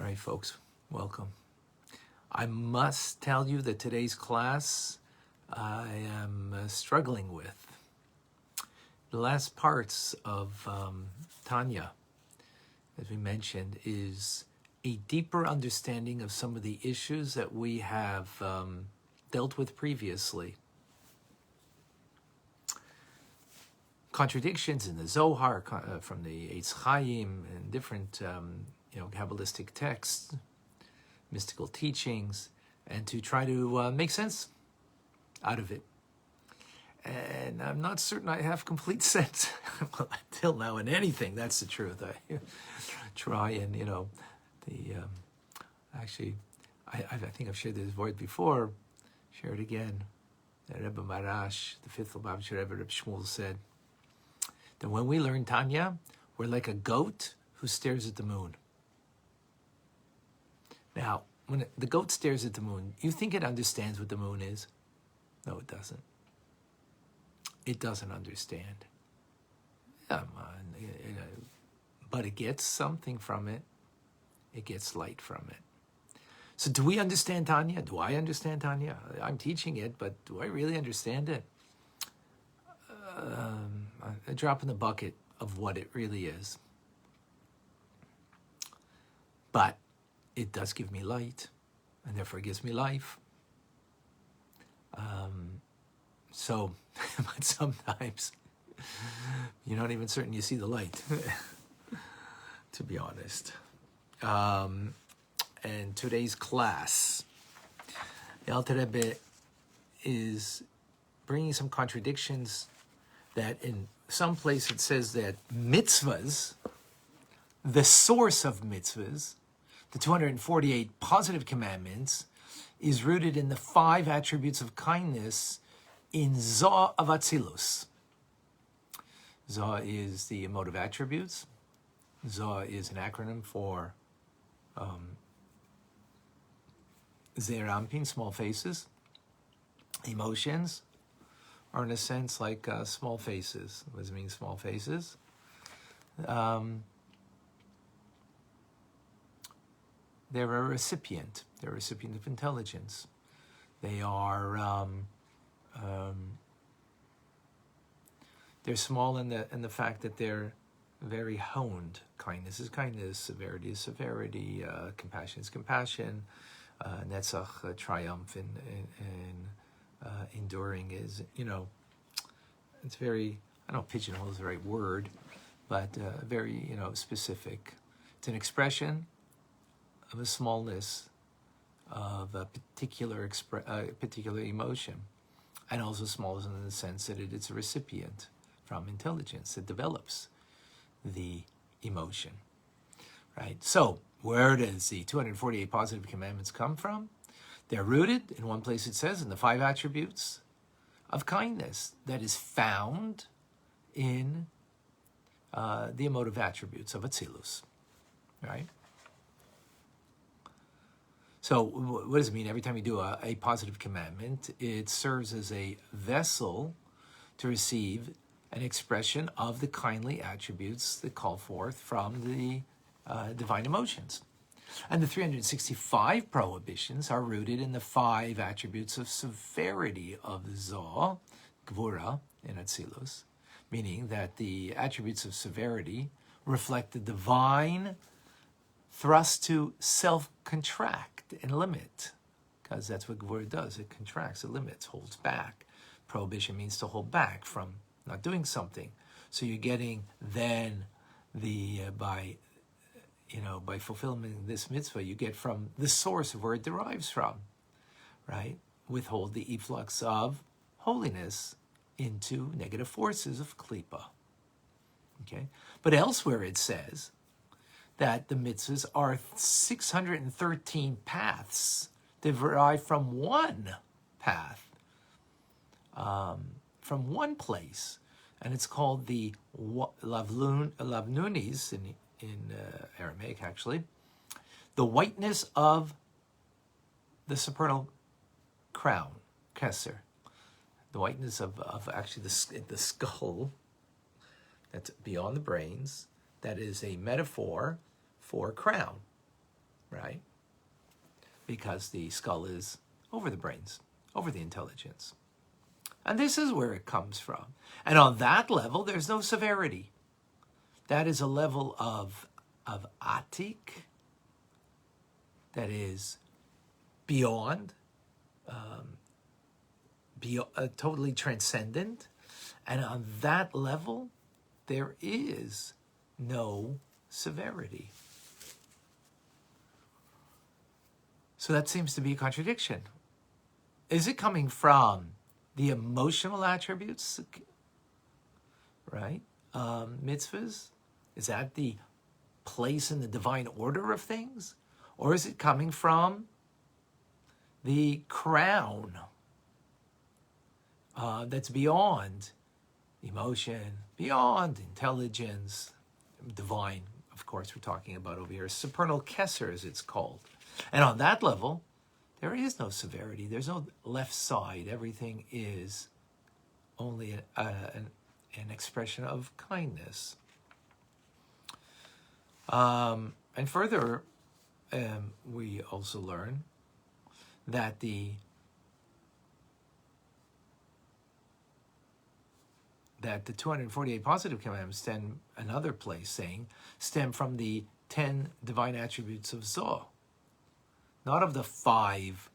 right, folks, welcome. I must tell you that today's class I am struggling with. The last parts of Tanya, as we mentioned, is a deeper understanding of some of the issues that we have dealt with previously. Contradictions in the Zohar from the Eitz Chaim and different Kabbalistic texts, mystical teachings, and to try to make sense out of it. And I'm not certain I have complete sense until now in anything. That's the truth. I try and, actually, I think I've shared this word before, share it again. The Rebbe Marash, the fifth Lubavitcher Rebbe, Reb Shmuel, said that when we learn Tanya, we're like a goat who stares at the moon. Now, when the goat stares at the moon, you think it understands what the moon is? No, it doesn't. It doesn't understand. But it gets something from it. It gets light from it. So do we understand Tanya? Do I understand Tanya? I'm teaching it, but do I really understand it? A drop in the bucket of what it really is. But it does give me light, and therefore it gives me life. But sometimes you're not even certain you see the light, to be honest. And today's class, the Alter Rebbe is bringing some contradictions that in some place it says that mitzvahs, the source of mitzvahs, the 248 positive commandments, is rooted in the 5 attributes of kindness in Zoh of Atzilus. Zoh is the emotive attributes. Zoh is an acronym for Zeir Anpin, small faces. Emotions are in a sense like small faces. What does it mean, small faces? They're a recipient. They're a recipient of intelligence. They are they're small in the fact that they're very honed. Kindness is kindness, severity is severity, compassion is compassion, netzach, triumph, and enduring is, it's very, I don't know, pigeonhole is the right word, but very, specific. It's an expression of a smallness of a particular particular emotion, and also small in the sense that it's a recipient from intelligence that develops the emotion, right? So where does the 248 positive commandments come from? They're rooted, in one place it says, in the 5 attributes of kindness that is found in the emotive attributes of Atzilus, right? So what does it mean? Every time you do a positive commandment, it serves as a vessel to receive an expression of the kindly attributes that call forth from the divine emotions. And the 365 prohibitions are rooted in the 5 attributes of severity of Zoh, Gvura, in Atzilus, meaning that the attributes of severity reflect the divine thrust to self-contract and limit, because that's what Gvura does. It contracts, it limits, holds back. Prohibition means to hold back from not doing something. So you're getting then by fulfilling this mitzvah, you get from the source of where it derives from, right? Withhold the efflux of holiness into negative forces of klipa. Okay? But elsewhere it says that the mitzvahs are 613 paths that derive from one path, from one place, and it's called the lavnunis in Aramaic, actually, the whiteness of the supernal crown, keser, the whiteness of actually the skull that's beyond the brains. That is a metaphor for crown, right? Because the skull is over the brains, over the intelligence. And this is where it comes from. And on that level, there's no severity. That is a level of atik, that is beyond, totally transcendent. And on that level, there is no severity. So that seems to be a contradiction. Is it coming from the emotional attributes, right? Mitzvahs? Is that the place in the divine order of things? Or is it coming from the crown that's beyond emotion, beyond intelligence, divine, of course, we're talking about over here, supernal kesser, as it's called. And on that level, there is no severity. There's no left side. Everything is only an expression of kindness. And further, we also learn that the 248 positive commandments stem, another place saying, stem from the 10 divine attributes of Zoh. Not of the 5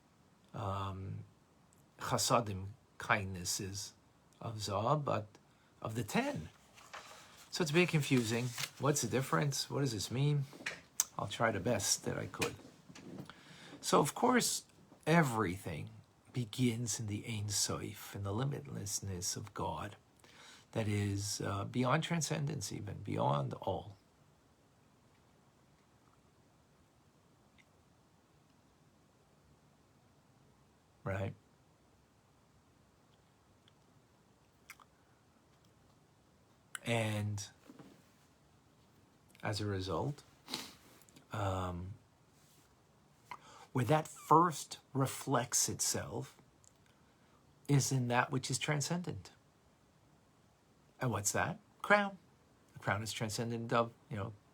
chasadim, kindnesses of Zoh, but of the 10. So it's a bit confusing. What's the difference? What does this mean? I'll try the best that I could. So, of course, everything begins in the Ein Sof, in the limitlessness of God, that is beyond transcendence, even beyond all. Right? And as a result, where that first reflects itself is in that which is transcendent. And what's that? Crown. The crown is transcendent of,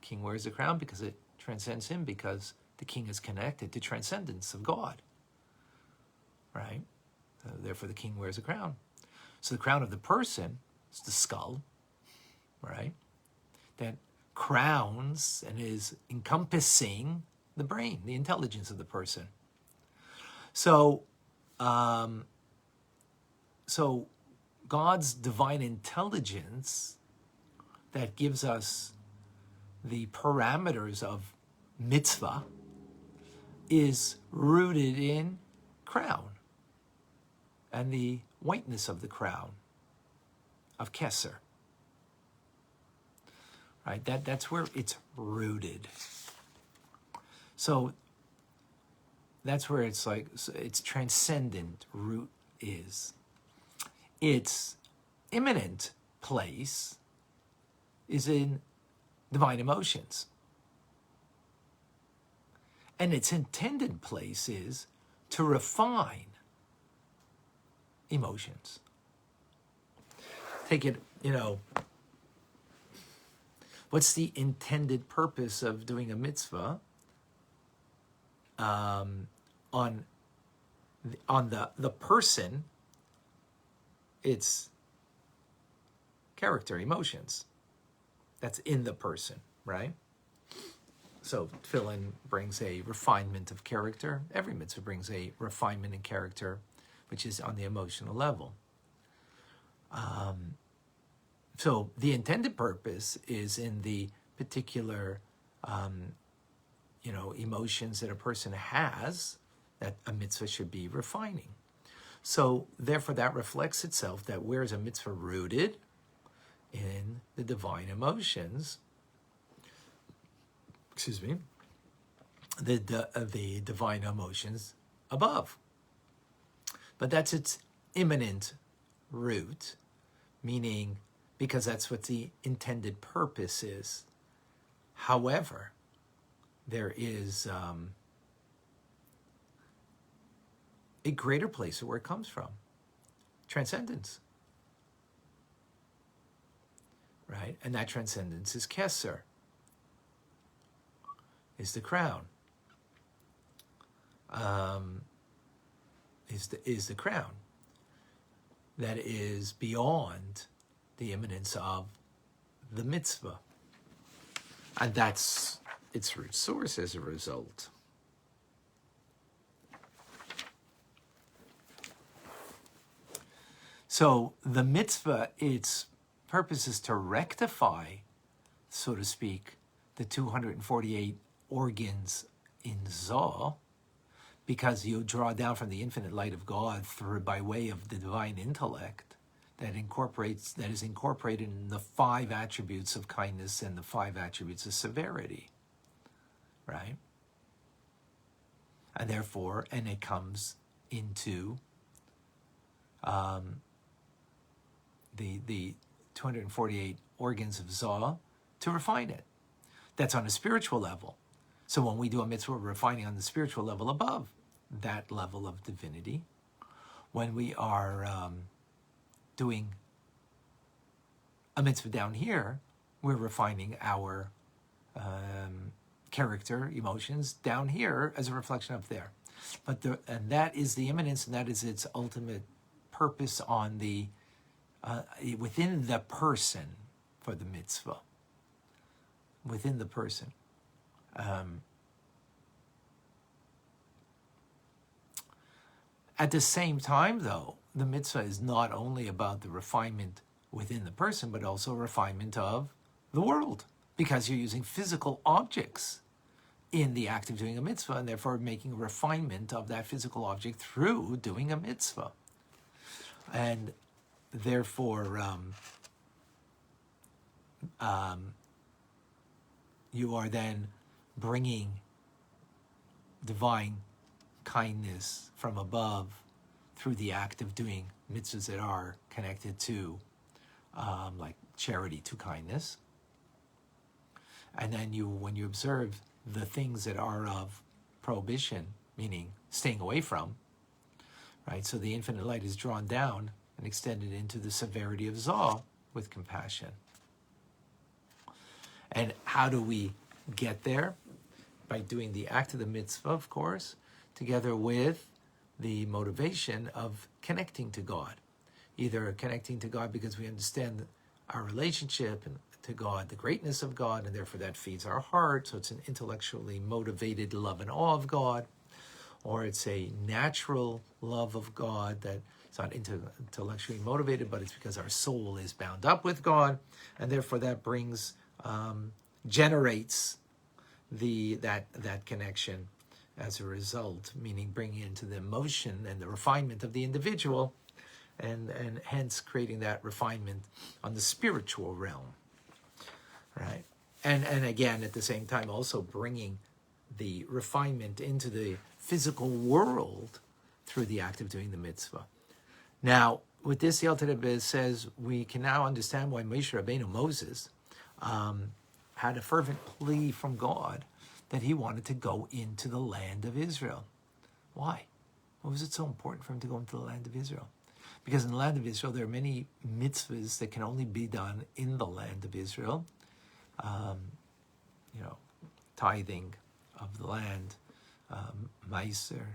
king wears a crown because it transcends him, because the king is connected to transcendence of God. Right? Therefore, the king wears a crown. So the crown of the person is the skull, right? That crowns and is encompassing the brain, the intelligence of the person. So, God's divine intelligence that gives us the parameters of mitzvah is rooted in crown and the whiteness of the crown of Kesser. Right? That's where it's rooted. So that's where it's like, its transcendent root is. Its imminent place is in divine emotions. And its intended place is to refine emotions. Take it, what's the intended purpose of doing a mitzvah? On the person, it's character, emotions. That's in the person, right? So tefillin brings a refinement of character. Every mitzvah brings a refinement in character, which is on the emotional level. So the intended purpose is in the particular, emotions that a person has that a mitzvah should be refining. So therefore that reflects itself that where is a mitzvah rooted? In the divine emotions. The divine emotions above. But that's its imminent root, meaning because that's what the intended purpose is. However, there is a greater place of where it comes from. Transcendence. Right? And that transcendence is Kesser, is the crown. is the crown that is beyond the immanence of the mitzvah. And that's its root source as a result. So the mitzvah, its purpose is to rectify, so to speak, the 248 organs in Zoh, because you draw down from the infinite light of God through by way of the divine intellect that is incorporated in the 5 attributes of kindness and the 5 attributes of severity, right? And therefore, and it comes into the 248 organs of Zoh to refine it. That's on a spiritual level. So when we do a mitzvah, we're refining on the spiritual level above that level of divinity. When we are doing a mitzvah down here, we're refining our character, emotions down here as a reflection up there. And that is the immanence, and that is its ultimate purpose on the within the person for the mitzvah. Within the person. At the same time, though, the mitzvah is not only about the refinement within the person, but also refinement of the world, because you're using physical objects in the act of doing a mitzvah, and therefore making a refinement of that physical object through doing a mitzvah. And therefore, you are then bringing divine kindness from above through the act of doing mitzvahs that are connected to, like charity to kindness. And then when you observe the things that are of prohibition, meaning staying away from, right? So the infinite light is drawn down and extended into the severity of Zoh with compassion. And how do we get there? By doing the act of the mitzvah, of course, together with the motivation of connecting to God. Either connecting to God because we understand our relationship to God, the greatness of God, and therefore that feeds our heart, so it's an intellectually motivated love and awe of God, or it's a natural love of God that it's not intellectually motivated, but it's because our soul is bound up with God, and therefore that generates that connection as a result, meaning bringing into the emotion and the refinement of the individual, and hence creating that refinement on the spiritual realm, right? And again, at the same time, also bringing the refinement into the physical world through the act of doing the mitzvah. Now, with this, the Alter Rebbe says we can now understand why Moshe Rabbeinu, Moses, had a fervent plea from God that he wanted to go into the land of Israel. Why? Why was it so important for him to go into the land of Israel? Because in the land of Israel, there are many mitzvahs that can only be done in the land of Israel. Tithing of the land, Meiser,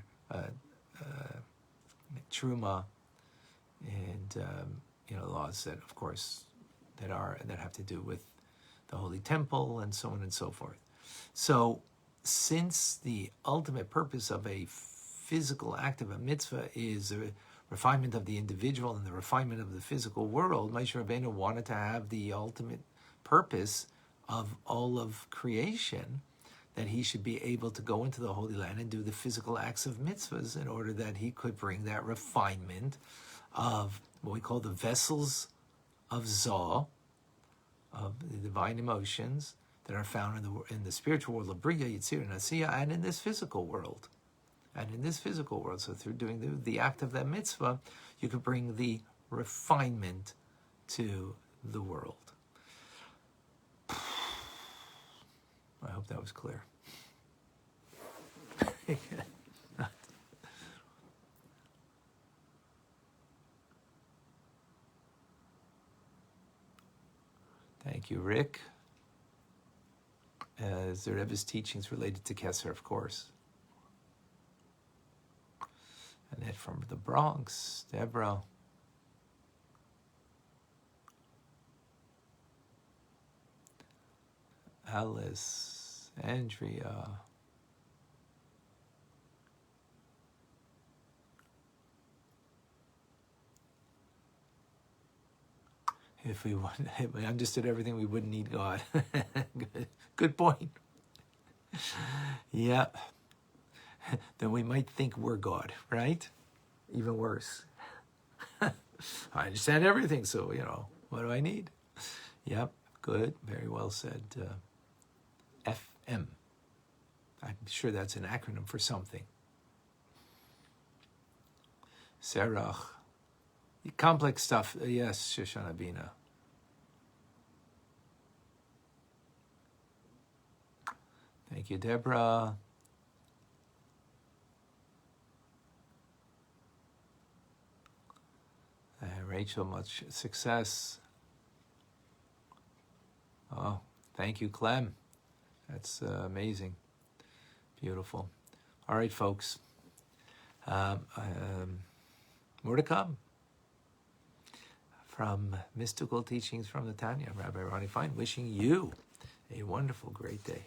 Truma, and laws that, of course, that have to do with the Holy Temple and so on and so forth. So, since the ultimate purpose of a physical act of a mitzvah is the refinement of the individual and the refinement of the physical world, Moshe Rabbeinu wanted to have the ultimate purpose of all of creation, that he should be able to go into the Holy Land and do the physical acts of mitzvahs in order that he could bring that refinement of what we call the vessels of Zoh, of the divine emotions that are found in the spiritual world of Bria, Yitzir, and Asiya, and in this physical world. So through doing the act of that mitzvah, you could bring the refinement to the world. I hope that was clear. Thank you, Rick. As the Rebbe's teachings related to Kesser, of course. Annette from the Bronx. Deborah. Alice. Andrea. If we understood everything, we wouldn't need God. Good point. Yeah. Then we might think we're God, right? Even worse. I understand everything, so, what do I need? Yep, good. Very well said. FM. I'm sure that's an acronym for something. Serach. Complex stuff. Yes, Shoshana Bina. Thank you, Deborah. Rachel, much success. Oh, thank you, Clem. That's amazing. Beautiful. All right, folks. More to come from Mystical Teachings from the Tanya. Rabbi Ronnie Fine, wishing you a wonderful, great day.